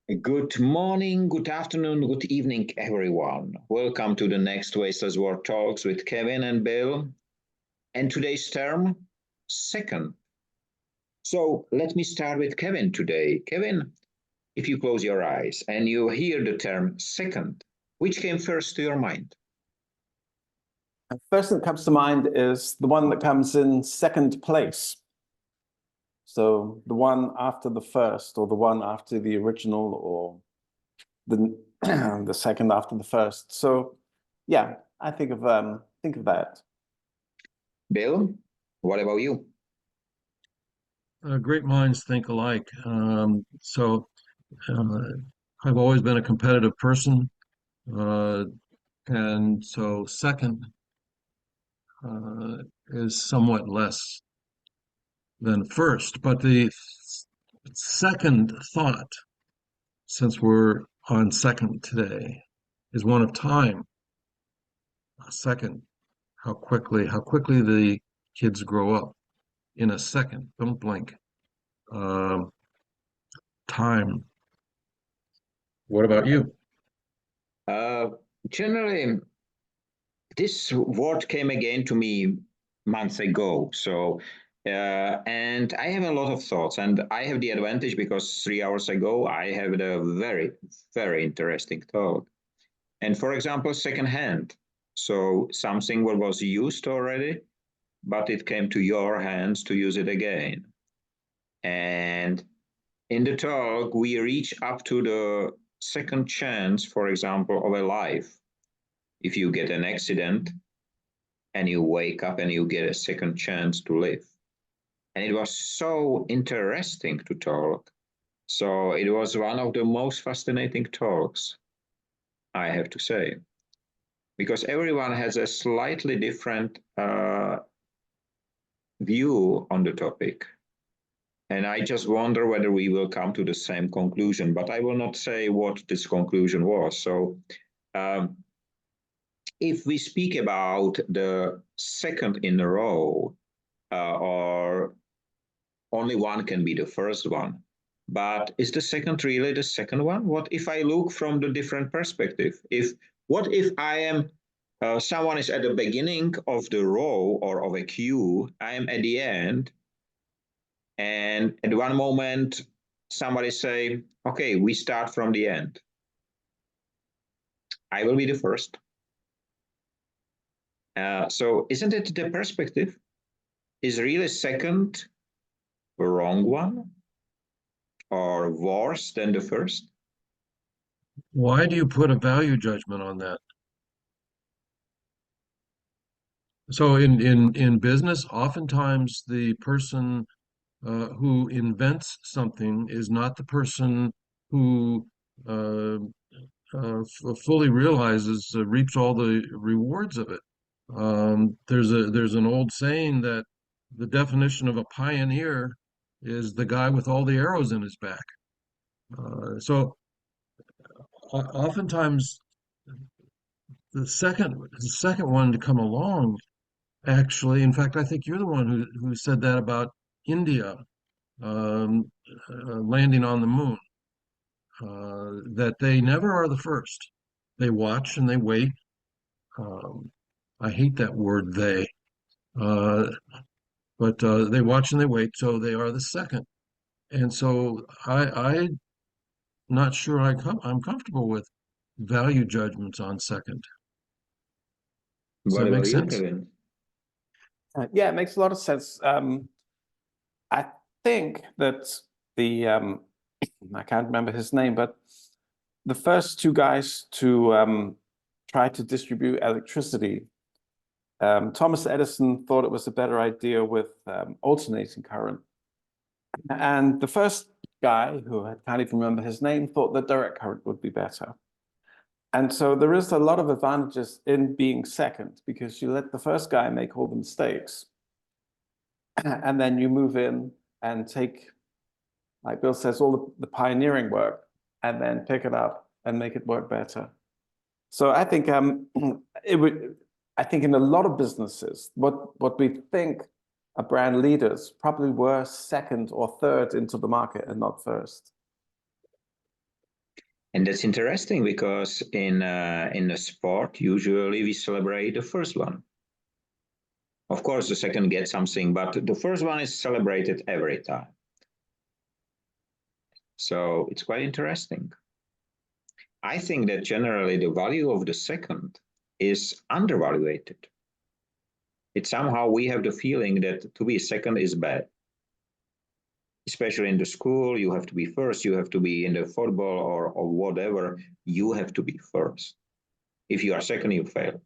Good morning, good afternoon, good evening, everyone. Welcome to the next WASTELESS WORLD Talks with Kevin and Bill. And today's term, second. So let me start with Kevin today. Kevin, if you close your eyes and you hear the term second, which came first to your mind? First that comes to mind is the one that comes in second place. So the one after the first, or the one after the original, or the the second after the first. So yeah, I think of that. Bill, what about you? Great minds think alike. I've always been a competitive person, and so second is somewhat less than first. But the second thought, since we're on second today, is one of time. Second, how quickly the kids grow up in a second. Don't blink. Time. What about you? Generally, this word came again to me months ago. And I have a lot of thoughts, and I have the advantage because 3 hours ago I had a very, very interesting talk. And for example, secondhand. So something that was used already, but it came to your hands to use it again. And in the talk, we reach up to the second chance, for example, of a life. If you get an accident and you wake up and you get a second chance to live. And it was so interesting to talk. So it was one of the most fascinating talks, I have to say, because everyone has a slightly different view on the topic. And I just wonder whether we will come to the same conclusion, but I will not say what this conclusion was. So if we speak about the second in a row, or only one can be the first one, but is the second really the second one? What if I look from the different perspective? What if I am someone is at the beginning of the row or of a queue, I am at the end, and at one moment somebody say, okay, we start from the end. I will be the first. So isn't it the perspective? Is really second the wrong one or worse than the first? Why do you put a value judgment on that? So in business, oftentimes the person who invents something is not the person who fully realizes, reaps all the rewards of it. There's an old saying that the definition of a pioneer is the guy with all the arrows in his back. So oftentimes the second one to come along, actually, in fact, I think you're the one who said that about India landing on the moon, that they never are the first. They watch and they wait. I hate that word they, but they watch and they wait, so they are the second. And so I'm not sure I'm comfortable with value judgments on second. Does What that make about you, sense? Kevin? Yeah, it makes a lot of sense. I think that I can't remember his name, but the first two guys to try to distribute electricity, Thomas Edison thought it was a better idea with alternating current. And the first guy, who I can't even remember his name, thought that direct current would be better. And so there is a lot of advantages in being second, because you let the first guy make all the mistakes. And then you move in and take, like Bill says, all the pioneering work, and then pick it up and make it work better. So I think I think in a lot of businesses, what we think are brand leaders probably were second or third into the market and not first. And that's interesting because in the sport, usually we celebrate the first one. Of course, the second gets something, but the first one is celebrated every time. So it's quite interesting. I think that generally the value of the second is undervalued. It's somehow we have the feeling that to be second is bad. Especially in the school, you have to be first, you have to be in the football or whatever, you have to be first. If you are second, you failed.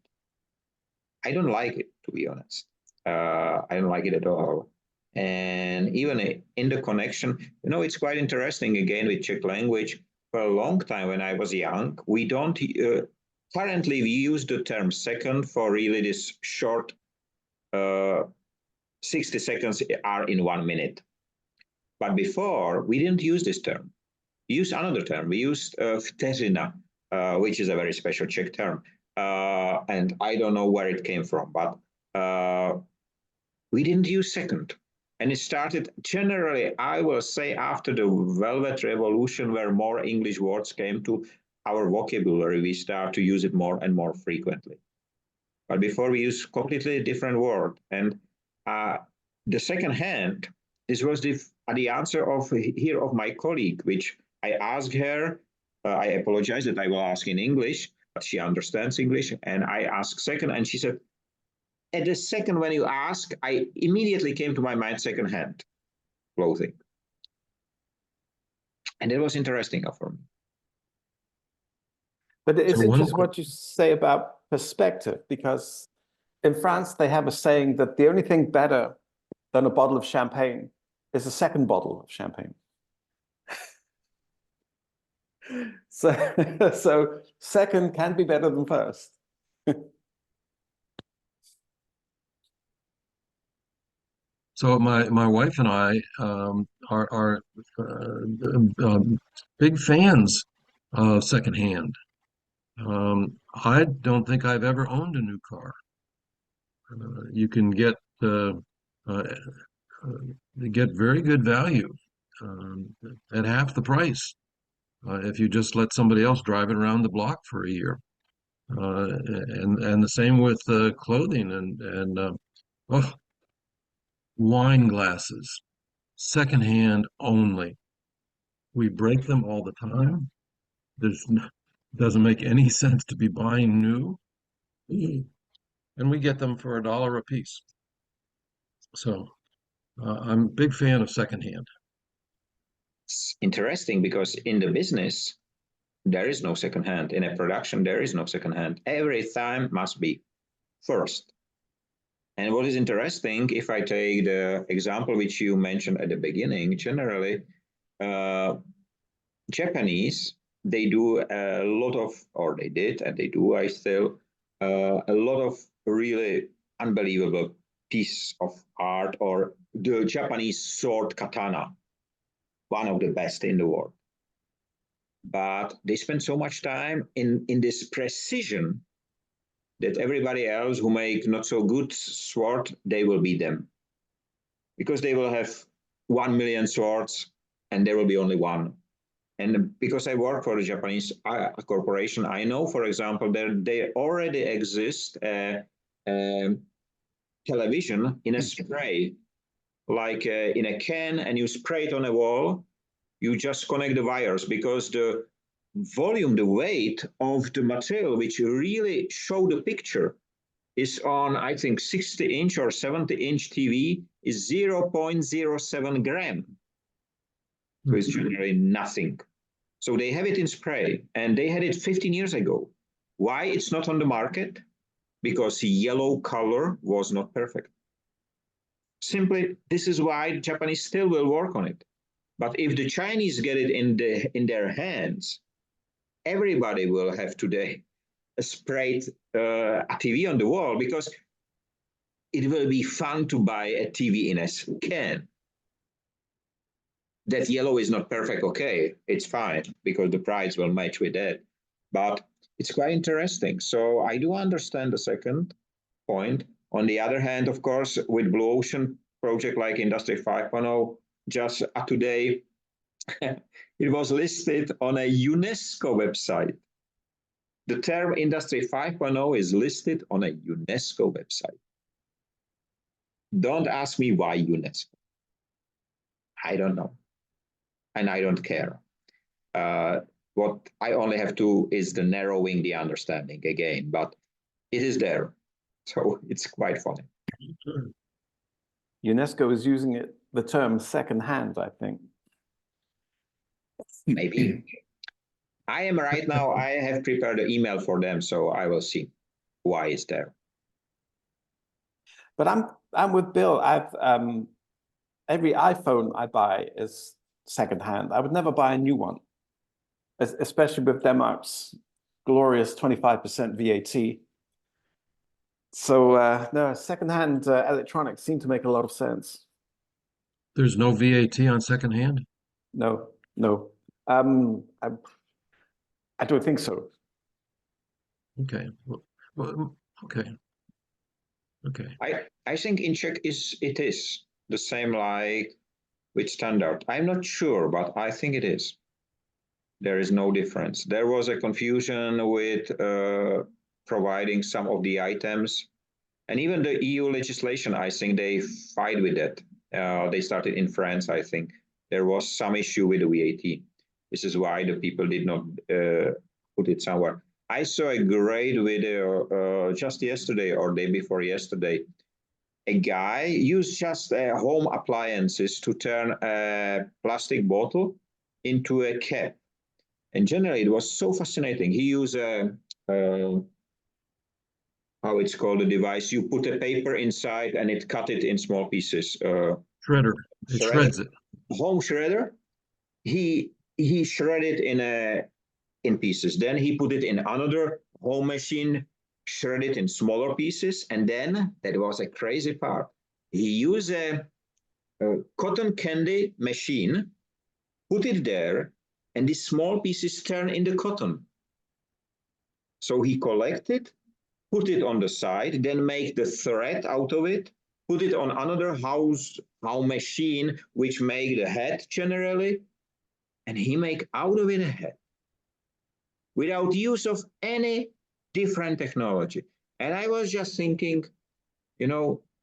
I don't like it, to be honest. I don't like it at all. And even in the connection, it's quite interesting again with Czech language. For a long time when I was young, we don't, currently we use the term second for really this short, 60 seconds are in 1 minute. But before, we didn't use this term. We used another term. We used vteřina, which is a very special Czech term. And I don't know where it came from, but we didn't use second. And it started generally, I will say, after the Velvet Revolution, where more English words came to our vocabulary, we start to use it more and more frequently. But before we used completely different word. And the second hand, this was the answer of my colleague, which I asked her. I apologize that I will ask in English, but she understands English. And I asked second, and she said, at the second when you ask, I immediately came to my mind second-hand clothing. And it was interesting for me. But it's interesting what you say about perspective, because in France, they have a saying that the only thing better than a bottle of champagne is a second bottle of champagne. So second can be better than first. So my wife and I are big fans of secondhand. I don't think I've ever owned a new car. You can get very good value at half the price if you just let somebody else drive it around the block for a year. And the same with clothing and wine glasses, secondhand only. We break them all the time. Doesn't make any sense to be buying new, and we get them for $1 a piece. So I'm a big fan of secondhand. It's interesting because in the business, there is no secondhand. In a production, there is no secondhand. Every time must be first. And what is interesting, if I take the example which you mentioned at the beginning, generally, Japanese, they do a lot of, or they did, and they do, I still, a lot of really unbelievable piece of art, or the Japanese sword katana, one of the best in the world. But they spend so much time in this precision that everybody else who make not so good sword, they will beat them. Because they will have 1 million swords and there will be only one. And because I work for a Japanese corporation, I know, for example, there already exist television in a spray, like in a can, and you spray it on a wall. You just connect the wires because the volume, the weight of the material, which really show the picture, is on, I think, 60-inch or 70-inch TV is 0.07 gram. So it's generally nothing. So they have it in spray, and they had it 15 years ago. Why it's not on the market? Because the yellow color was not perfect. Simply, this is why Japanese still will work on it. But if the Chinese get it in their hands, everybody will have today a sprayed a TV on the wall, because it will be fun to buy a TV in a can. That yellow is not perfect, okay, it's fine, because the price will match with that. But it's quite interesting. So I do understand the second point. On the other hand, of course, with Blue Ocean project like Industry 5.0, just today, It was listed on a UNESCO website. The term Industry 5.0 is listed on a UNESCO website. Don't ask me why UNESCO. I don't know. And I don't care. What I only have to is the narrowing the understanding again, but it is there. So it's quite funny. UNESCO is using the term second-hand, I think. Maybe. I am right now, I have prepared an email for them, so I will see why it's there. But I'm with Bill. Every iPhone I buy is second-hand. I would never buy a new one, especially with Denmark's glorious 25% VAT. So no, second-hand electronics seem to make a lot of sense. There's no VAT on secondhand? No. I don't think so. Okay. Well, okay. I think in Czech it is the same like with standard. I'm not sure, but I think it is. There is no difference. There was a confusion with providing some of the items, and even the EU legislation, I think they fight with that. They started in France, I think. There was some issue with the VAT. This is why the people did not put it somewhere. I saw a great video just yesterday or day before yesterday. A guy used just home appliances to turn a plastic bottle into a cap. And generally, it was so fascinating. He used how it's called, a device. You put a paper inside and it cut it in small pieces. Shredder. It shreds it. Home shredder. He shredded in pieces. Then he put it in another home machine, shred it in smaller pieces, and then that was a crazy part. He used a cotton candy machine, put it there, and these small pieces turn into cotton. So he collected, put it on the side, then make the thread out of it, put it on another house machine, which make the hat generally, and he make out of it a hat without use of any different technology. And I was just thinking,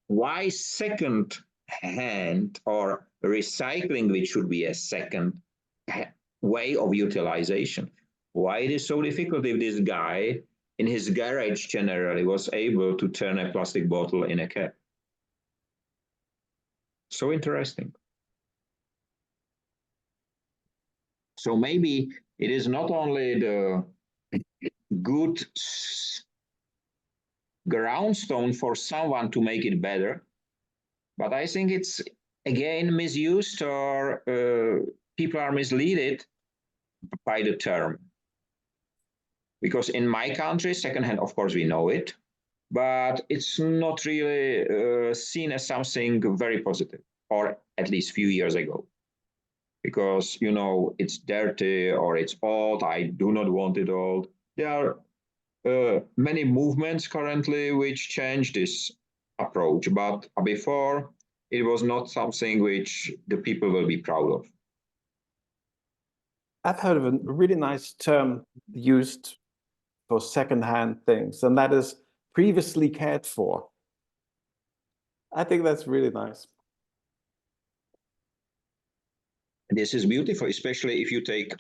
why second hand or recycling, which should be a second way of utilization? Why it is so difficult if this guy in his garage generally was able to turn a plastic bottle in a cap? So interesting. So maybe it is not only the good groundstone for someone to make it better, but I think it's again misused, or people are misled by the term. Because in my country, secondhand, of course, we know it, but it's not really seen as something very positive, or at least a few years ago. Because, it's dirty or it's old, I do not want it old. There are many movements currently which change this approach, but before it was not something which the people will be proud of. I've heard of a really nice term used for secondhand things, and that is previously cared for. I think that's really nice. This is beautiful, especially if you take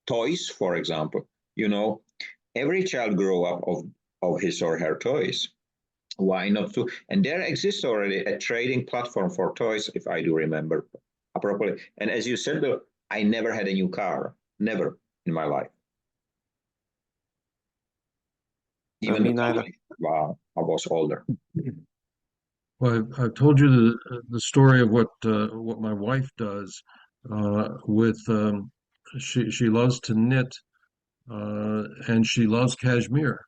toys, for example. Every child grow up of his or her toys. Why not to? And there exists already a trading platform for toys, if I do remember properly. And as you said, Bill, I never had a new car, never in my life. Even me neither. Wow, I was older. Well, I've told you the story of what my wife does with she loves to knit and she loves cashmere.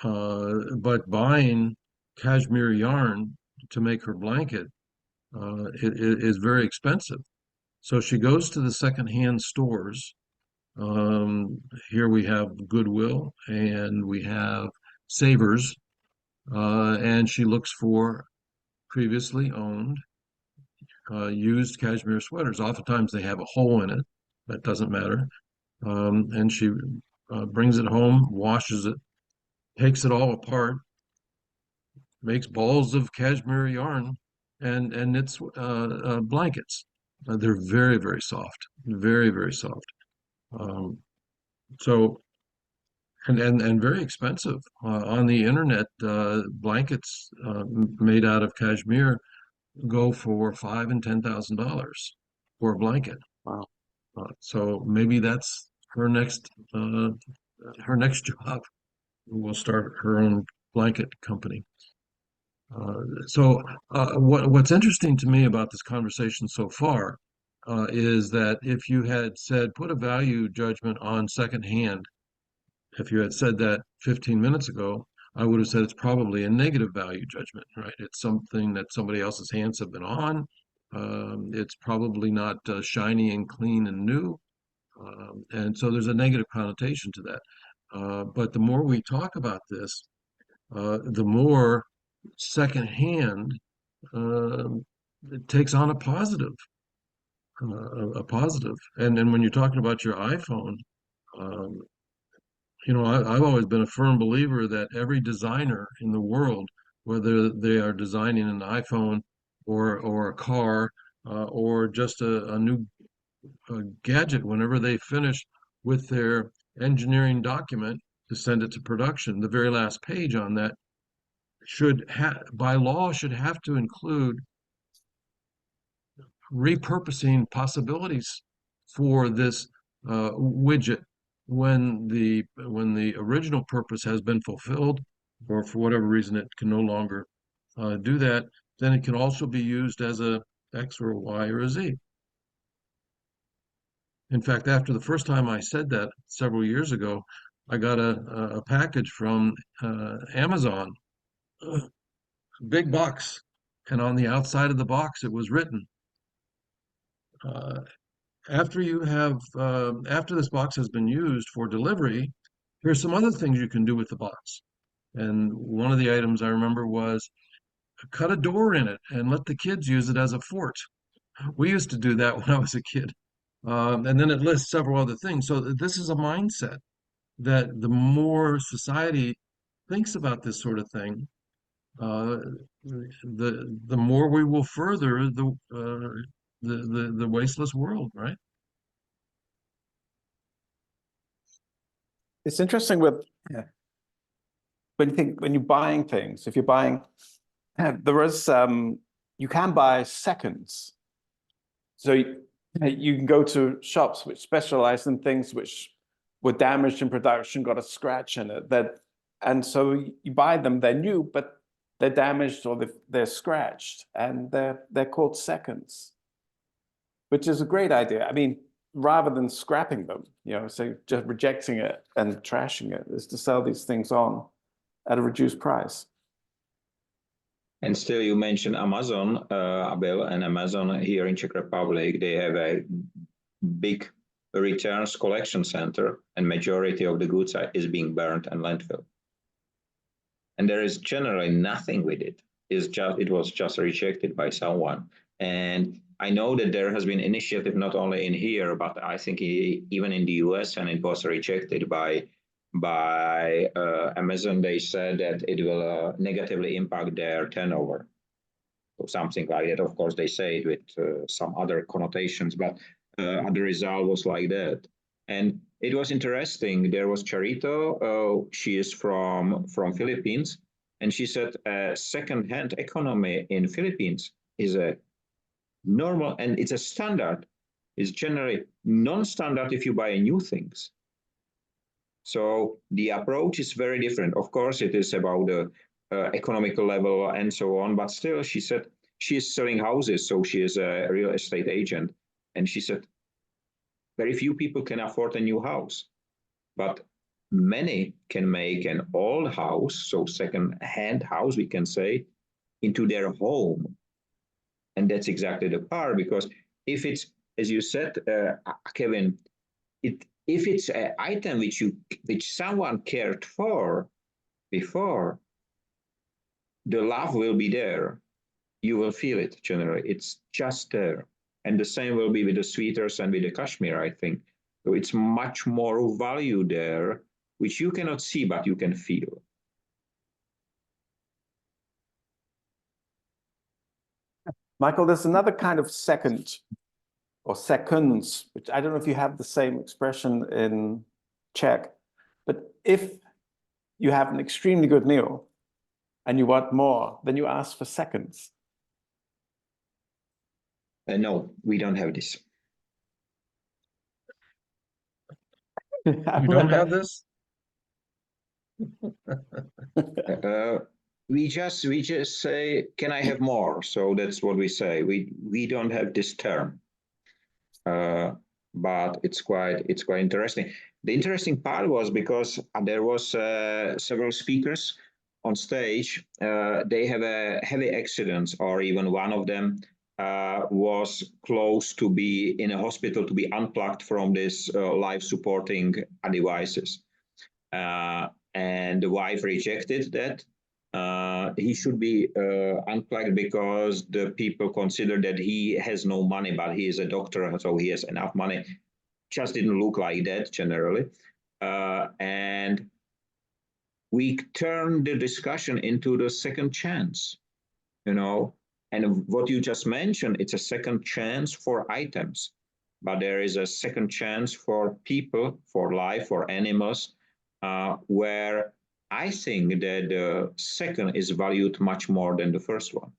But buying cashmere yarn to make her blanket it is very expensive. So she goes to the secondhand stores. Here we have Goodwill and we have Savers, and she looks for previously owned used cashmere sweaters. Oftentimes they have a hole in it. That doesn't matter. And she brings it home, washes it, takes it all apart, makes balls of cashmere yarn, and knits blankets. They're very, very soft, very, very soft. So and very expensive. On the internet, blankets made out of cashmere go for $5,000 and $10,000 for a blanket. Wow. So maybe that's her next job. Will start her own blanket company. What's interesting to me about this conversation so far is that if you had said put a value judgment on secondhand, if you had said that 15 minutes ago, I would have said it's probably a negative value judgment, right? It's something that somebody else's hands have been on. It's probably not shiny and clean and new. And so there's a negative connotation to that. But the more we talk about this, the more secondhand it takes on a positive. And when you're talking about your iPhone, um, I've always been a firm believer that every designer in the world, whether they are designing an iPhone or a car or just a new gadget, whenever they finish with their engineering document to send it to production, the very last page on that by law should have to include repurposing possibilities for this widget when the original purpose has been fulfilled, or for whatever reason it can no longer do that. Then it can also be used as a X or a Y or a Z. In fact, after the first time I said that several years ago, I got a package from Amazon, big box, and on the outside of the box it was written, after this box has been used for delivery, here's some other things you can do with the box. And one of the items I remember was cut a door in it and let the kids use it as a fort. We used to do that when I was a kid. And then it lists several other things. So this is a mindset that the more society thinks about this sort of thing, the more we will further the wasteless world, right? It's interesting with when you're buying things, if you're buying, there is you can buy seconds. So you can go to shops which specialize in things which were damaged in production, got a scratch in it, and so you buy them, they're new, but they're damaged or they're scratched, and they're called seconds, which is a great idea. I mean, rather than scrapping them, so just rejecting it and trashing it, is to sell these things on at a reduced price. And still, you mentioned Amazon, Abel, and Amazon here in Czech Republic, they have a big returns collection center, and majority of the goods is being burned and landfill. And there is generally nothing with it. It was just rejected by someone. And I know that there has been initiative not only in here, but I think even in the US, and it was rejected by Amazon. They said that it will negatively impact their turnover, or something like that. Of course, they say it with some other connotations, but the result was like that. And it was interesting. There was Charito. She is from Philippines, and she said second-hand economy in Philippines is a normal, and it's a standard. It's generally non-standard if you buy new things. So the approach is very different. Of course, it is about the economical level and so on, but still, she said she is selling houses, so she is a real estate agent. And she said very few people can afford a new house, but many can make an old house, so second-hand house, we can say, into their home. And that's exactly the part, because if it's, as you said, Kevin, if it's an item which someone cared for before, the love will be there. you will feel it generally. It's just there. And the same will be with the sweaters and with the cashmere, I think. So it's much more value there, which you cannot see, but you can feel. Michael, there's another kind of second or seconds, which I don't know if you have the same expression in Czech, but if you have an extremely good meal and you want more, then you ask for seconds. No, we don't have this. You don't have this? We just say, can I have more? So that's what we say. We don't have this term, but it's quite interesting. The interesting part was because there was several speakers on stage. They have a heavy accident, or even one of them was close to be in a hospital to be unplugged from this life supporting devices. And the wife rejected that. He should be unplugged because the people consider that he has no money, but he is a doctor, so he has enough money. Just didn't look like that generally. And we turned the discussion into the second chance, you know. And what you just mentioned, it's a second chance for items, but there is a second chance for people, for life, for animals, where I think that the second is valued much more than the first one.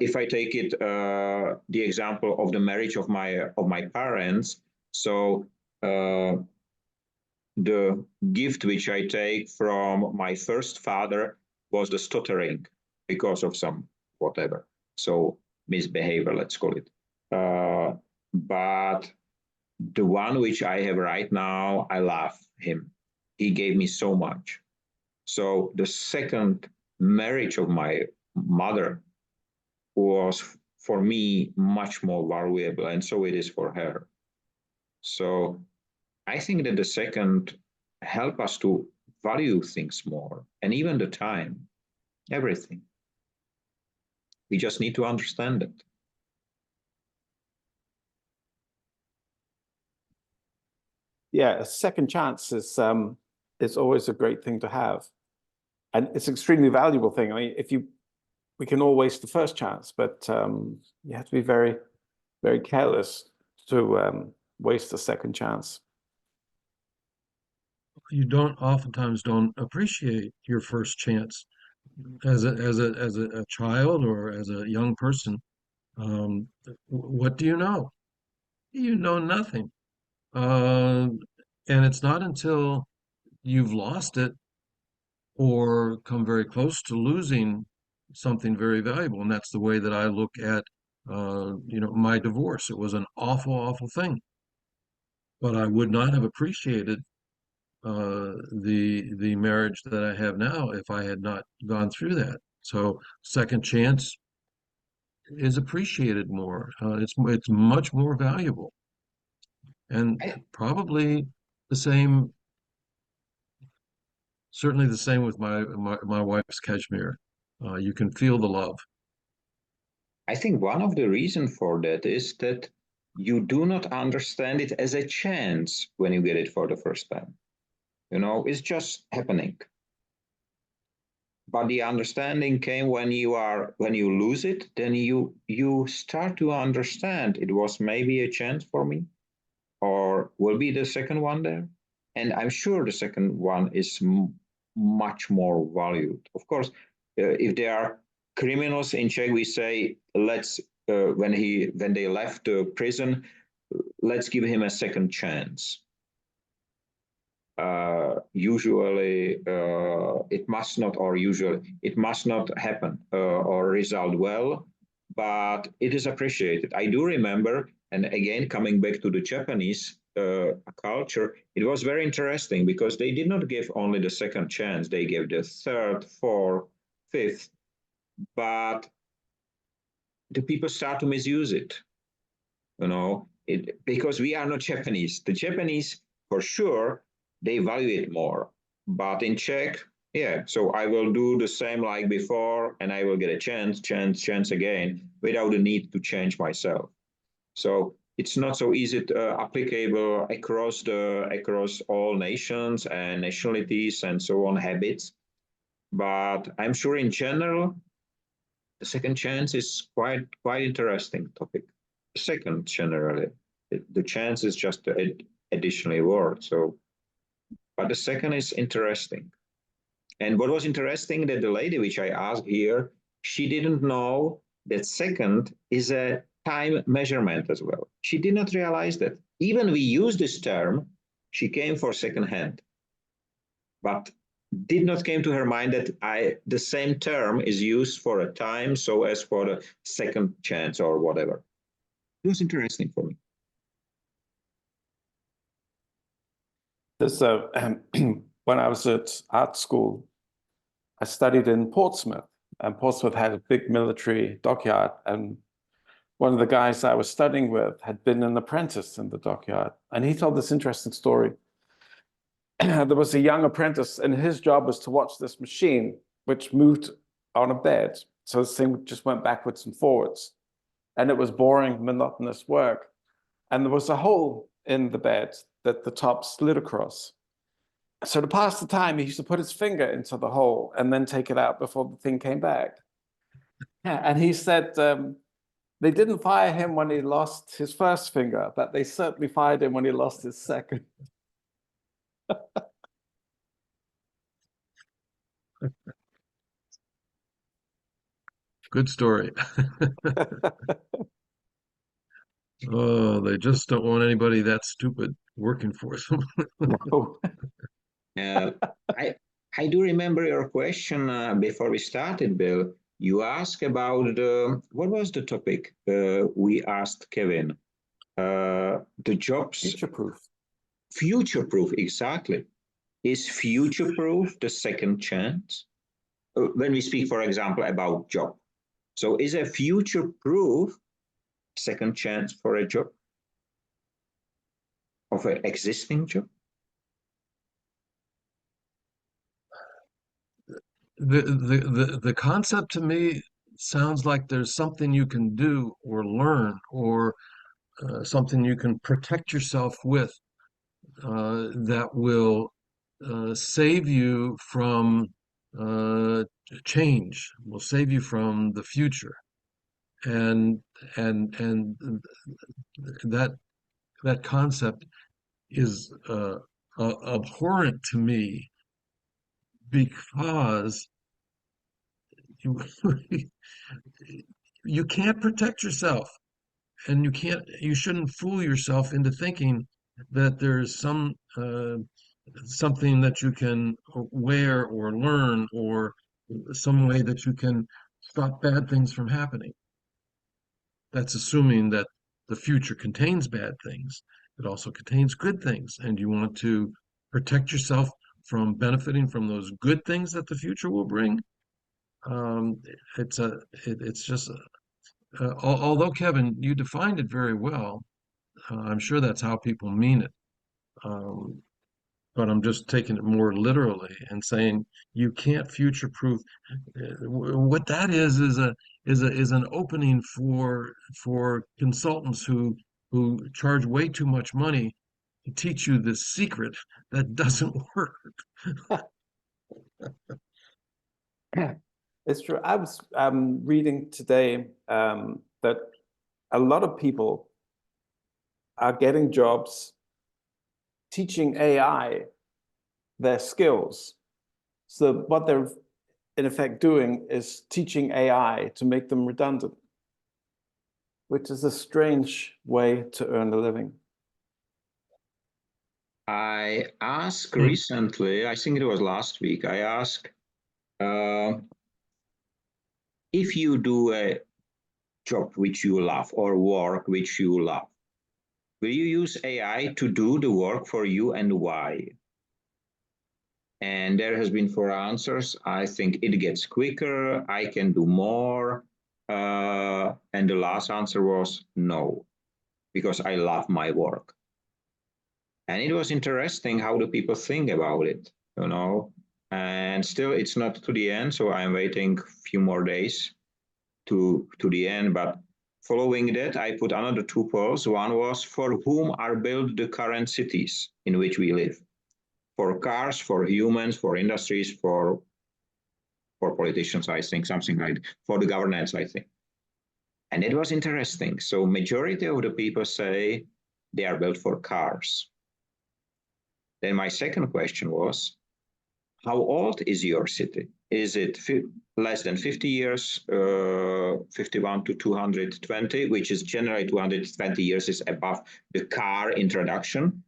If I take it, the example of the marriage of my parents, so the gift which I take from my first father was the stuttering because of some whatever, so misbehavior, let's call it. But the one which I have right now, I love him. He gave me so much. So the second marriage of my mother was for me much more valuable, and so it is for her. So I think that the second help us to value things more, and even the time, everything. We just need to understand it. Yeah, a second chance is always a great thing to have, and it's an extremely valuable thing. I mean, we can all waste the first chance, but you have to be very, very careless to waste the second chance. You oftentimes don't appreciate your first chance as a child or as a young person. What do you know? You know nothing. And it's not until you've lost it or come very close to losing something very valuable. And that's the way that I look at, my divorce. It was an awful, awful thing. But I would not have appreciated the marriage that I have now if I had not gone through that. So second chance is appreciated more. It's much more valuable, and probably the same. Certainly the same with my wife's cashmere. You can feel the love. I think one of the reasons for that is that you do not understand it as a chance when you get it for the first time. You know, it's just happening. But the understanding came when you lose it, then you start to understand it was maybe a chance for me, or will be the second one there. And I'm sure the second one is much more valued. Of course, if there are criminals in Czech, we say let's when they left the prison, let's give him a second chance. Usually it must not, or usually it must not happen or result well, but it is appreciated. I do remember, and again, coming back to the Japanese culture, it was very interesting because they did not give only the second chance, they gave the third, fourth, fifth, but the people start to misuse it, because we are not Japanese. The Japanese, for sure, they value it more. But in Czech, Yeah, so I will do the same like before, and I will get a chance again without the need to change myself. So it's not so easy to, applicable across all nations and nationalities and so on, habits. But I'm sure in general, the second chance is quite interesting topic. Second, generally, the chance is just an additional word. So, but the second is interesting. And what was interesting that the lady which I asked here, she didn't know that second is a time measurement as well. She did not realize that. Even we use this term, she came for second hand, but did not came to her mind that the same term is used for a time, so as for the second chance or whatever. It was interesting for me. This, when I was at art school, I studied in Portsmouth, and Portsmouth had a big military dockyard. And one of the guys I was studying with had been an apprentice in the dockyard. And he told this interesting story. There was a young apprentice, and his job was to watch this machine, which moved on a bed. So this thing just went backwards and forwards. And it was boring, monotonous work. And there was a hole in the bed that the top slid across. So to pass the time, he used to put his finger into the hole and then take it out before the thing came back. And he said they didn't fire him when he lost his first finger, but they certainly fired him when he lost his second. Good story. Oh, they just don't want anybody that stupid working for them. No. I I do remember your question before we started, Bill. You asked about what was the topic we asked Kevin? The jobs Future-proof. future-proof, exactly. Is future-proof the second chance? When we speak, for example, about job. So is a future-proof second chance for a job of an existing job? The concept to me sounds like there's something you can do or learn or something you can protect yourself with that will save you from change, will save you from the future, and and that concept is abhorrent to me because you you can't protect yourself, and you shouldn't fool yourself into thinking that there's something that you can wear or learn or some way that you can stop bad things from happening. That's assuming that the future contains bad things. It also contains good things, and you want to protect yourself from benefiting from those good things that the future will bring. It's just although Kevin, you defined it very well. I'm sure that's how people mean it. But I'm just taking it more literally and saying you can't future-proof. What that is an opening for consultants who charge way too much money to teach you this secret that doesn't work. It's true. I was reading today that a lot of people are getting jobs teaching AI their skills. So what they're in effect doing is teaching AI to make them redundant, which is a strange way to earn a living. I asked recently, I think it was last week, I asked if you do a job which you love or work which you love, will you use AI to do the work for you and why? And there has been 4 answers. I think it gets quicker, I can do more. And the last answer was no, because I love my work. And it was interesting how the people think about it, you know. And still it's not to the end, so I'm waiting a few more days to the end. But following that, I put another two polls. One was, for whom are built the current cities in which we live? For cars, for humans, for industries, for politicians, I think, something like for the governance, I think. And it was interesting. So majority of the people say they are built for cars. Then my second question was, how old is your city? Is it less than 50 years, 51 to 220, which is generally 220 years is above the car introduction,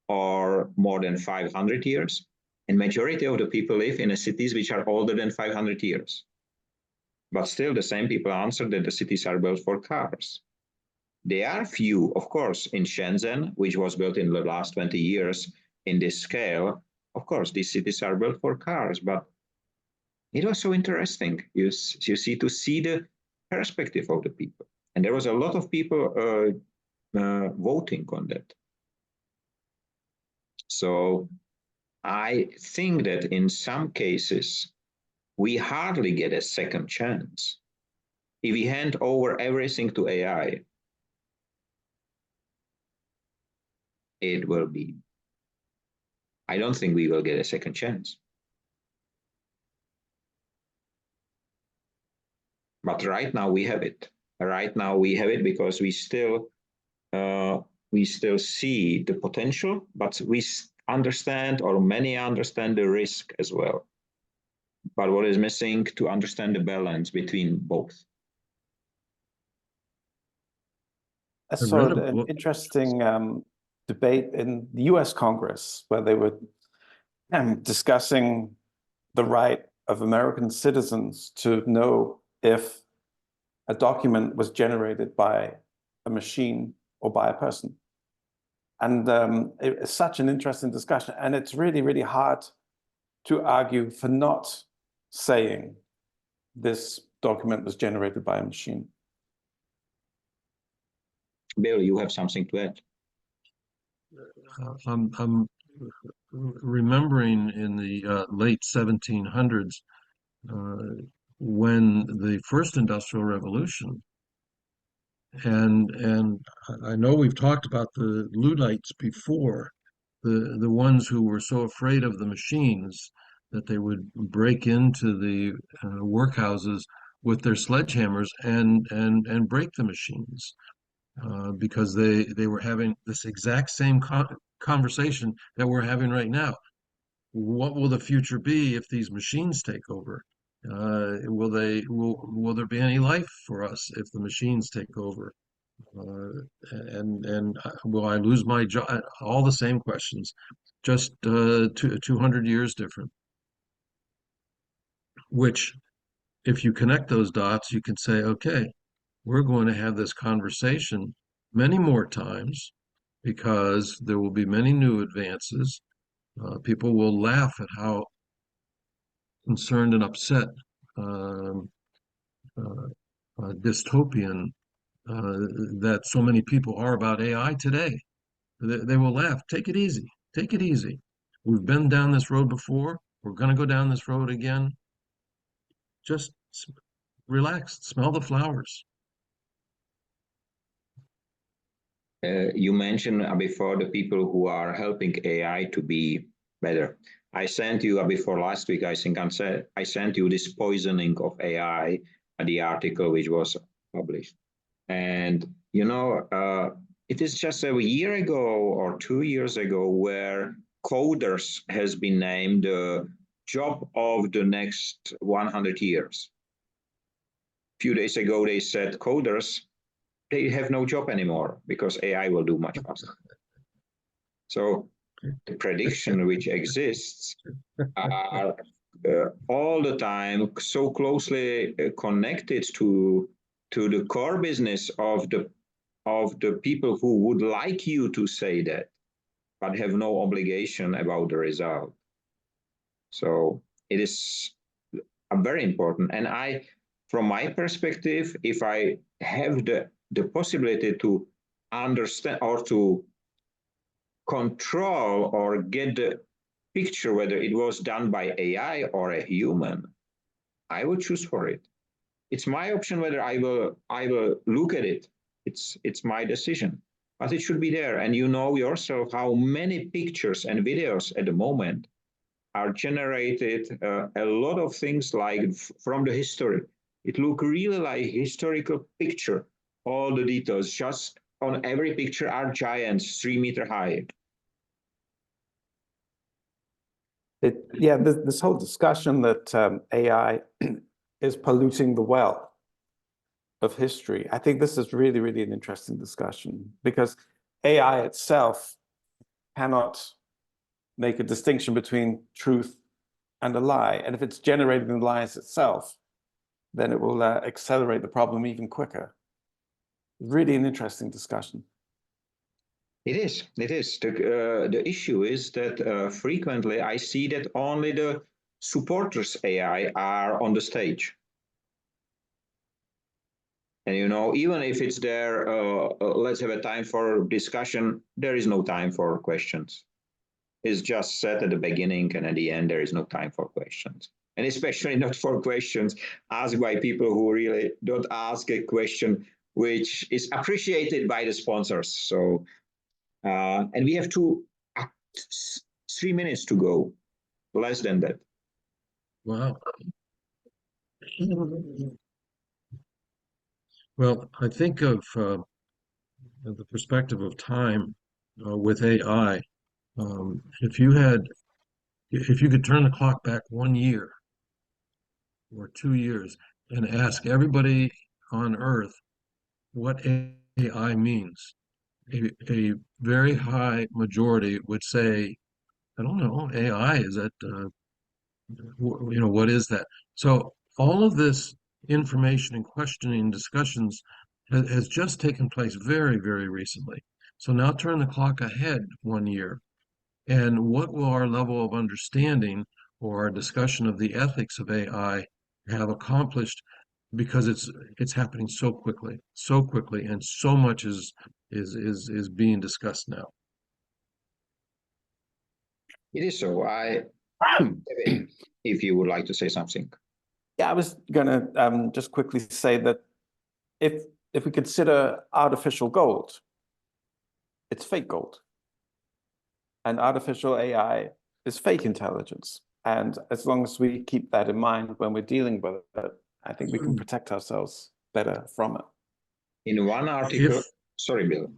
or more than 500 years? And majority of the people live in cities which are older than 500 years. But still the same people answer that the cities are built for cars. There are few, of course, in Shenzhen, which was built in the last 20 years in this scale. Of course, these cities are built for cars, but it was so interesting. You see, to see the perspective of the people. And there was a lot of people voting on that. So I think that in some cases, we hardly get a second chance. If we hand over everything to AI, it will be, I don't think we will get a second chance. But right now we have it. Right now we have it because we still see the potential, but we understand, or many understand, the risk as well. But what is missing to understand the balance between both? I saw an interesting debate in the US Congress where they were discussing the right of American citizens to know if a document was generated by a machine or by a person. And it's such an interesting discussion. And it's really, really hard to argue for not saying this document was generated by a machine. Bill, you have something to add? I'm remembering in the late 1700s, when the first industrial revolution, and I know we've talked about the Luddites before, the ones who were so afraid of the machines that they would break into the workhouses with their sledgehammers and break the machines. Because they were having this exact same conversation that we're having right now. What will the future be if these machines take over? Will there be any life for us if the machines take over? And will I lose my job? All the same questions, just 200 years different. Which, if you connect those dots, you can say, okay, we're going to have this conversation many more times because there will be many new advances. People will laugh at how concerned and upset, dystopian that so many people are about AI today. They will laugh. Take it easy. Take it easy. We've been down this road before. We're going to go down this road again. Just relax. Smell the flowers. You mentioned before the people who are helping AI to be better. I sent you before last week, I think I sent you this poisoning of AI, the article which was published. And, you know, it is just a year ago or 2 years ago where coders has been named the job of the next 100 years. A few days ago, they said coders, they have no job anymore because AI will do much faster. So the prediction which exists are all the time so closely connected to the core business of the people who would like you to say that, but have no obligation about the result. So it is very important. And from my perspective, if I have the possibility to understand or to control or get picture, whether it was done by AI or a human, I would choose for it. It's my option whether I will look at it. It's my decision, but it should be there. And you know yourself how many pictures and videos at the moment are generated. A lot of things like from the history. It look really like historical picture. All the details just on every picture are giants, 3 meter high. Yeah, this whole discussion that AI is polluting the well of history. I think this is really, really an interesting discussion because AI itself cannot make a distinction between truth and a lie. And if it's generating the lies itself, then it will accelerate the problem even quicker. Really an interesting discussion. It is. It is. The issue is that frequently I see that only the supporters AI are on the stage. And you know, even if it's there, let's have a time for discussion, there is no time for questions. It's just said at the beginning, and at the end, there is no time for questions. And especially not for questions asked by people who really don't ask a question which is appreciated by the sponsors. So, and we have 3 minutes to go, less than that. Wow. Well, I think of the perspective of time with AI. If you could turn the clock back 1 year or 2 years and ask everybody on Earth what AI means, a very high majority would say, I don't know, AI, is that, what is that? So all of this information and questioning discussions has just taken place very, very recently. So now turn the clock ahead 1 year. And what will our level of understanding or our discussion of the ethics of AI have accomplished? Because it's happening so quickly, and so much is being discussed now. It is so. If you would like to say something. Yeah, I was gonna just quickly say that if we consider artificial gold, it's fake gold. And artificial AI is fake intelligence. And as long as we keep that in mind when we're dealing with it, I think we can protect ourselves better from it. In one article, sorry, Bill.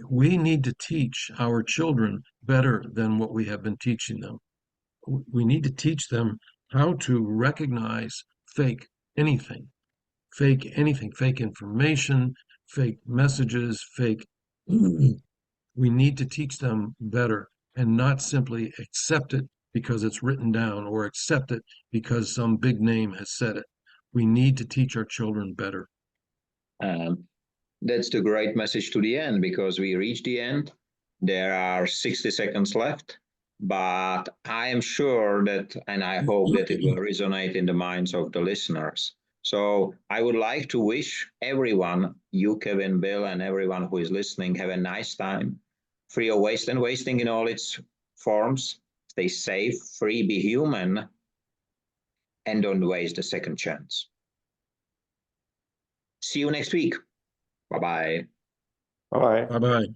We need to teach our children better than what we have been teaching them. We need to teach them how to recognize fake anything, fake information, fake messages, fake. We need to teach them better and not simply accept it because it's written down or accept it because some big name has said it. We need to teach our children better. That's the great message to the end, because we reached the end. There are 60 seconds left, but I am sure that, and I hope that it will resonate in the minds of the listeners. So I would like to wish everyone, you, Kevin, Bill, and everyone who is listening, have a nice time, free of waste and wasting in all its forms. Stay safe, free, be human, and don't waste a second chance. See you next week. Bye-bye. Bye-bye. Bye-bye.